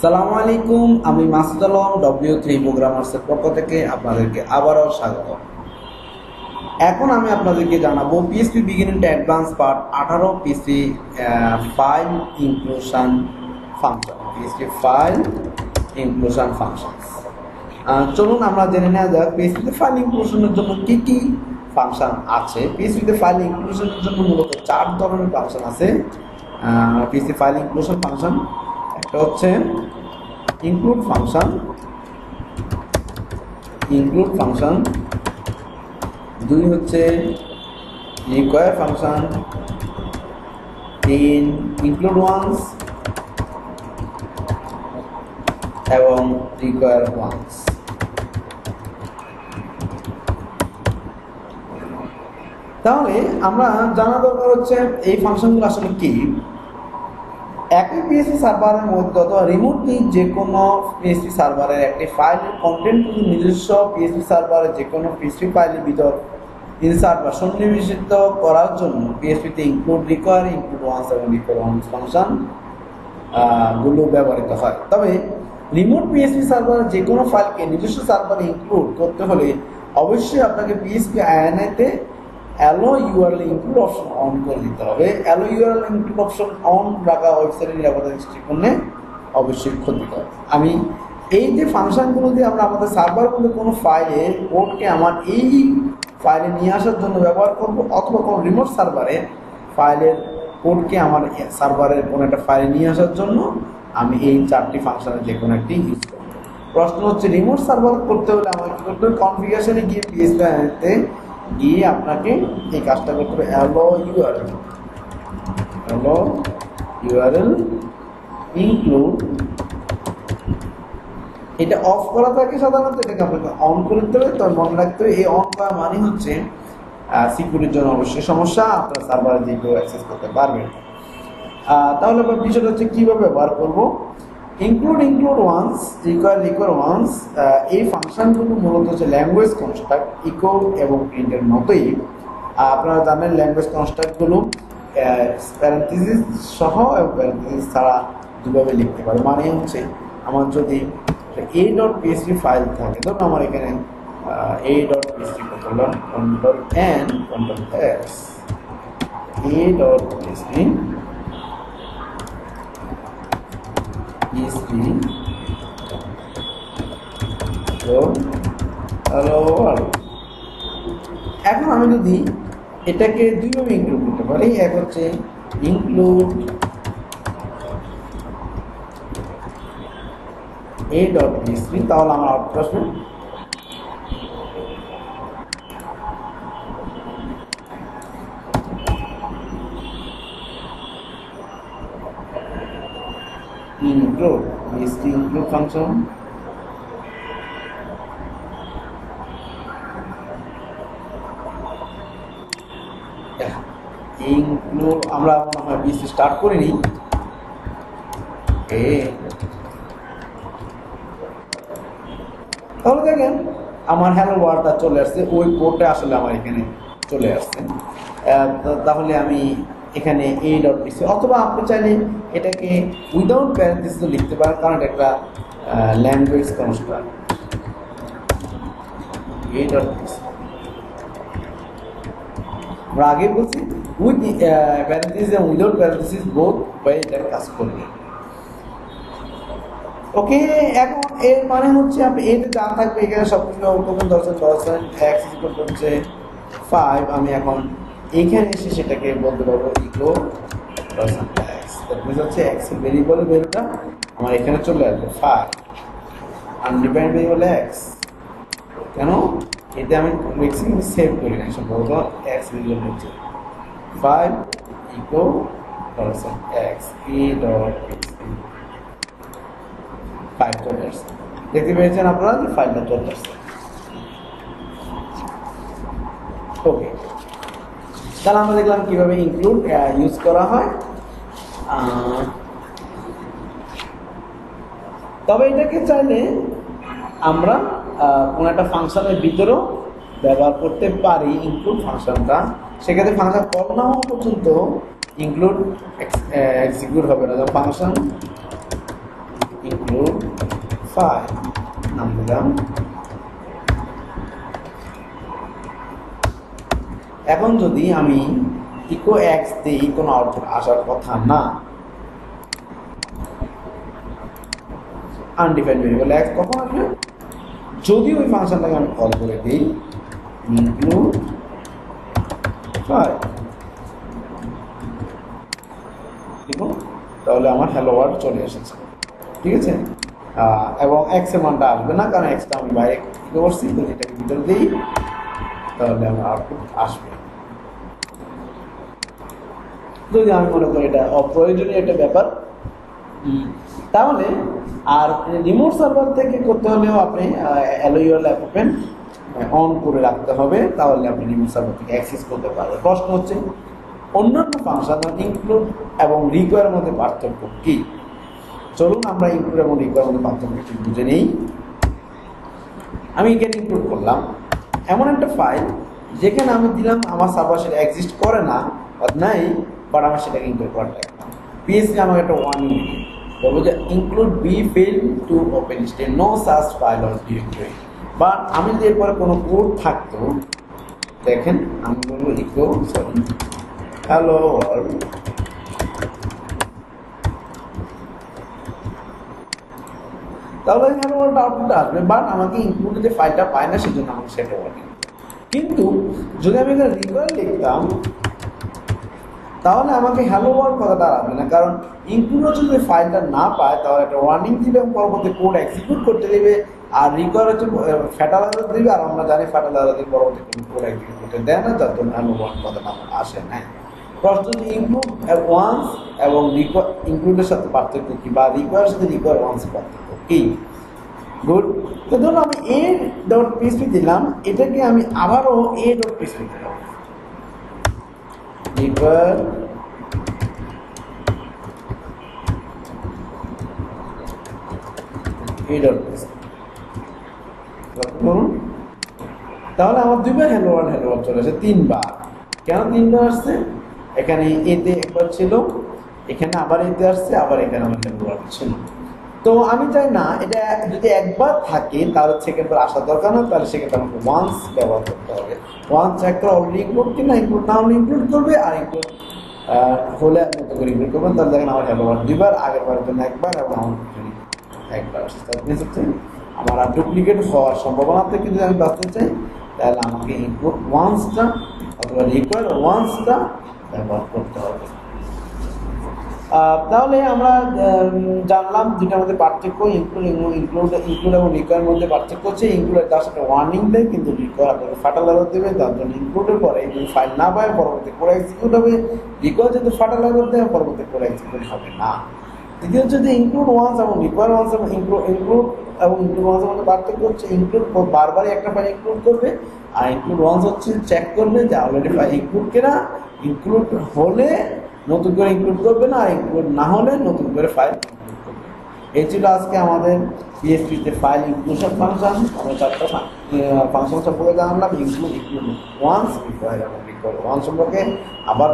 আসসালামু আলাইকুম, আমি মাসুদ আলম W3 প্রোগ্রামার্সের পক্ষ থেকে আপনাদেরকে আবারও স্বাগত। এখন আমি আপনাদেরকে জানাবো PHP beginning to advance part 18 PHP file inclusion function. PHP file inclusion function. চলুন আমরা জেনে নেওয়া যাক PHP তে ফাইল ইনক্লুশনের জন্য কি কি ফাংশন আছে। PHP তে ফাইল ইনক্লুশনের জন্য মূলত 4 ধরনের ফাংশন আছে। PHP ফাইল ইনক্লুশন ফাংশন একটা হচ্ছে ইনক্লুড ফাংশন, দুই হচ্ছে রিকোয়ার ফাংশন, তিন ইনক্লুড ওয়ান্স এবং রিকোয়ার ওয়ান্স। তাহলে আমরা জানা দরকার হচ্ছে এই ফাংশনগুলো আসলে কি। একই PHP সার্ভারের মধ্যে অথবা রিমোটলি যে কোনো PHP সার্ভারের একটি ফাইলের কন্টেন্ট নিজস্ব PHP সার্ভারের যে কোনো PHP ফাইলের ভিতর ইনসার্ট বা সন্নিবেশিত করার জন্য PHP তে ইনক্লুড, রিকোয়ার, ইনক্লুড ওয়ান্স এবং রিকোয়ার ওয়ান্স ফাংশন গুলো ব্যবহৃত হয়। তবে রিমোট PHP সার্ভারের যে কোনো ফাইলকে নিজস্ব সার্ভারে ইনক্লুড করতে হলে অবশ্যই আপনাকে php.ini তে allow URL include option on করে দিতে হবে। Allow URL include option on রাখা ওয়েবসাইটের নিরাপত্তা দৃষ্টিকোণে অবশ্যই ক্ষতিকর। আমি এই যে ফাংশনগুলো দিয়ে আমরা আমাদের সার্ভারগুলো কোনো ফাইলের কোডকে আমার এই ফাইলে নিয়ে আসার জন্য ব্যবহার করব, অথবা কোনো রিমোট সার্ভারে ফাইলের কোডকে আমার সার্ভারের কোনো একটা ফাইলে নিয়ে আসার জন্য আমি এই 4টি ফাংশনের যে কোনো একটি ইউজ করব। প্রশ্ন হচ্ছে রিমোট সার্ভার করতে হলে আমাকে কি করতে হবে? কনফিগারেশনে গিয়ে PHP গিয়ে আপনাকে এই কাজটা করতে হবে। অ্যালো ইউআরএল ইনক্লুড, এটা অফ করা থাকে সাধারণত, এটাকে আপনাকে অন করে দিতে হবে। তবে মনে রাখতে হবে এই অন করা মানে হচ্ছে সিকিউরিটির জন্য অবশ্যই সমস্যা, আপনার সার্ভারে যে কেউ অ্যাক্সেস করতে পারবেন। তাহলে বিষয়টা হচ্ছে কীভাবে ব্যবহার করবো। ইনক্লুড ওয়ান্স, রিকোয়ার ওয়ান্স, এই ফাংশনগুলো মূলত হচ্ছে ল্যাঙ্গুয়েজ কনস্ট্রাক্ট, ইকো এবং প্রিন্টের মতোই। আপনারা জানেন ল্যাঙ্গুয়েজ কনস্ট্রাক্টগুলো প্যারেন্থেসিস সহ এবং প্যারেন্থেসিস ছাড়া দুভাবে লিখতে পারে। মানে হচ্ছে আমার যদি a.php ফাইল থাকে, ধরুন আমার এখানে a.php করলাম, Ctrl+N Ctrl+X, a.php এখন আমি যদি এটাকে দুইভাবে ইনক্লুড করতে পারি, এক হচ্ছে ইনক্লুড a.php, তাহলে আমার আউটপুট আসবে include function include আমরা মনে হয় BC স্টার্ট করিনি। তাহলে দেখেন আমার হ্যালো ওয়ার্ডটা চলে আসছে, ওই কোডটা আসলে আমার এখানে চলে আসছে। তাহলে আমি এখানে a.php, অথবা আপনি চাইলে এটাকে উইদাউট প্যারেন্থেসিস লিখতে পারেন, কারণ এটা একটা ল্যাঙ্গুয়েজ কনস্ট্রাক্ট। a.php আমরা আগে বলছি উইথ প্যারেন্থেসিস এবং উইদাউট প্যারেন্থেসিস বোথ ওয়ে এটা কাজ করবে। ওকে, এখন এর মানে হচ্ছে আপনি এতে যা থাকবে এখানে সবকিছু x হচ্ছে 5, আমি এখন এইখানে এসে সেটাকে বলতে পারবো ইকো $x, হচ্ছে x এর ভেরিয়েবলের ভ্যালুটা আমার এখানে চলে আসবে 5, আনডিফাইন্ড ভেরিয়েবল x। কেন এটা আমি লিখছি কিন্তু সেভ করি না, সম্ভবত x ভেরিয়েবল হচ্ছে 5 ইকো $x a.php 5 চলে আসছে। দেখতে পেয়েছেন আপনারা যে ফাইলটা চলে আসছে। ওকে, তাহলে আমরা দেখলাম কিভাবে ইনক্লুড ইউজ করা হয়। তবে এটাকে চাইলে আমরা কোনো একটা ফাংশনের ভিতরেও ব্যবহার করতে পারি ইনক্লুড ফাংশনটা। সেক্ষেত্রে ফাংশন কল না হওয়া পর্যন্ত ইনক্লুড এক্সিকিউট হবে না। যেমন ফাংশন ইনক্লুড ফাইল নাম দিলাম। এখন যদি আমি ইকো এক্স দিই কোনো আউটপুট আসার কথা না, আনডিফাইন্ড ভেরিয়েবল এক্স কখন আসবে? যদি ওই ফাংশনটাকে আমি কল করে দিই ইনক্লুড ফাইল, দেখুন তাহলে আমার হ্যালো ওয়ার্ল্ড চলে এসেছে, ঠিক আছে। এবং এক্স এর মানটা আসবে না, কারণ এক্সটা আমি বাইরে কি করছি, যদি এটাকে ভিতরে দিই তাহলে আমার আউটপুট আসবে। যদি আমি মনে করি এটা অপ্রয়োজনীয় একটা ব্যাপার, তাহলে আর রিমোট সার্ভার থেকে করতে হলেও আপনি অ্যালো ইউআরএল ওপেন অন করে রাখতে হবে, তাহলে আপনি রিমোট সার্ভার থেকে অ্যাক্সেস করতে পারবেন। প্রশ্ন হচ্ছে অন্যান্য ফাংশন ইনক্লুড এবং রিকোয়ার মধ্যে পার্থক্য কি? চলুন আমরা ইনক্লুড এবং রিকোয়ার মধ্যে পার্থক্য একটু বুঝে নিই। আমি এখানে ইনক্লুড করলাম এমন একটা ফাইল যেখানে আমি দিলাম আমার সার্ভার সেটা এক্সিস্ট করে না নাই, বাট আমার সেটাকে ইনক্লুড করা লাগবে। পিএসসি আমাকে একটা ওয়ার্নিং বলবো যে include be fail to open state no search file or directory. But আমি যদি এরপরে কোনো কোড থাকতো, দেখেন আমি বলবো ইকো সরি হ্যালো ওয়ার্ল্ড, তাহলে হ্যালো ওয়ার্ল্ড আউটপুটটা আসবে, বাট আমাকে ইনক্লুড যে ফাইলটা পায় না সেজন্য আমাকে সেটা ওয়ার্নিং। কিন্তু যদি আমি এখানে রিকোয়ার লিখতাম তাহলে আমাকে হ্যালো ওয়ার্ল্ড কথাটা আসবে না, কারণ ইনক্লুড যদি ফাইলটা না পায় তাহলে একটা ওয়ার্নিং দিবে এবং পরবর্তী কোড এক্সিকিউট করতে দেবে, আর রিকোয়ার হচ্ছে ফ্যাটাল এরর দিবে, আর আমরা জানি ফ্যাটাল এরর দিয়ে পরবর্তী কোড এক্সিকিউট করতে দেয় না, যার জন্য হ্যালো ওয়ার্ল্ড কথাটা আমার আসে না। প্রশ্ন হচ্ছে ইনক্লুড ওয়ান্স এবং ইনক্লুডের সাথে পার্থক্য কি, বা রিকোয়ার সাথে রিকোয়ার ওয়ান্স পার্থক্য কি? গুড। তো ধরুন আমি এ ডট পিএসপি দিলাম, এটাকে আমি আবারও এ ডট পিএসপি দিলাম, রিকোয়ার এ ডট পিএসপি করুন, তাহলে আমার দুইবার হ্যালো ওয়ার্ল্ড চলে আসে, তিনবার। কেন তিনবার আসছে? এখানে এতে একবার ছিল, এখানে আবার এতে আসছে, আবার এখানে আমার হ্যালো ওয়ার্ল্ড ছিল। তো আমি চাই না এটা যদি একবার থাকে তাহলে সেকেন্ডবার আসার দরকার না, তাহলে সেক্ষেত্রে আমাকে ওয়ান্স ব্যবহার করতে হবে। ওয়ান্স একটা অলরেডি ইনক্লুড কিনা, ইনক্লুড না হলে ইনক্লুড করবে, আর ইনক্লুড হলে মতো করে ইনক্লুড করবেন, তাহলে দেখেন আমার হ্যালো ওয়ার্ল্ড দুইবার, আগের বারের জন্য একবার এবং আমার একবার আসছে। তাহলে আমার আর ডুপ্লিকেট হওয়ার সম্ভাবনা থেকে যদি আমি বাঁচতে চাই তাহলে আমাকে ইনক্লুড ওয়ান্সটা অথবা রিকোয়ার ওয়ান্সটা ব্যবহার করতে হবে। তাহলে আমরা জানলাম দুটার মধ্যে পার্থক্য, ইনক্লুড এবং রিকোয়ার মধ্যে পার্থক্য হচ্ছে ইনক্লুড তার সাথে ওয়ার্নিং দেয়, কিন্তু রিকোয়ার আপনাকে ফাটাল এরর দেবে, তার জন্য ইনক্লুডের পরে যদি ফাইল না পায় পরবর্তী কোড এক্সিকিউট হবে, রিকোয়ার যদি ফাটাল এরর দেয় পরবর্তী কোড এক্সিকিউট হবে না। দ্বিতীয় হচ্ছে যে ইনক্লুড ওয়ান্স এবং রিকোয়ার ওয়ান্স এবং ইনক্লুড ওয়ান্সের মধ্যে পার্থক্য হচ্ছে ইনক্লুড বারবারই একটা ফাইল ইনক্লুড করবে, আর ইনক্লুড ওয়ান্স হচ্ছে চেক করবে যে অলরেডি ফাইল ইনক্লুড কিনা, ইনক্লুড হলে নতুন করে ইনক্লুড করবে না, আর ইনক্লুড না হলে নতুন করে ফাইল ইনক্লুড করবে। এই ছিল আজকে আমাদের পিএসপিতে ফাইল ইনক্লুশন ফাংশন। আমরা চারটা ফাংশন সম্পর্কে জানলাম, ইনক্লুড ওয়ান্স, রিকোয়ার এবং রিকোয়ার ওয়ান্স সম্পর্কে। আবার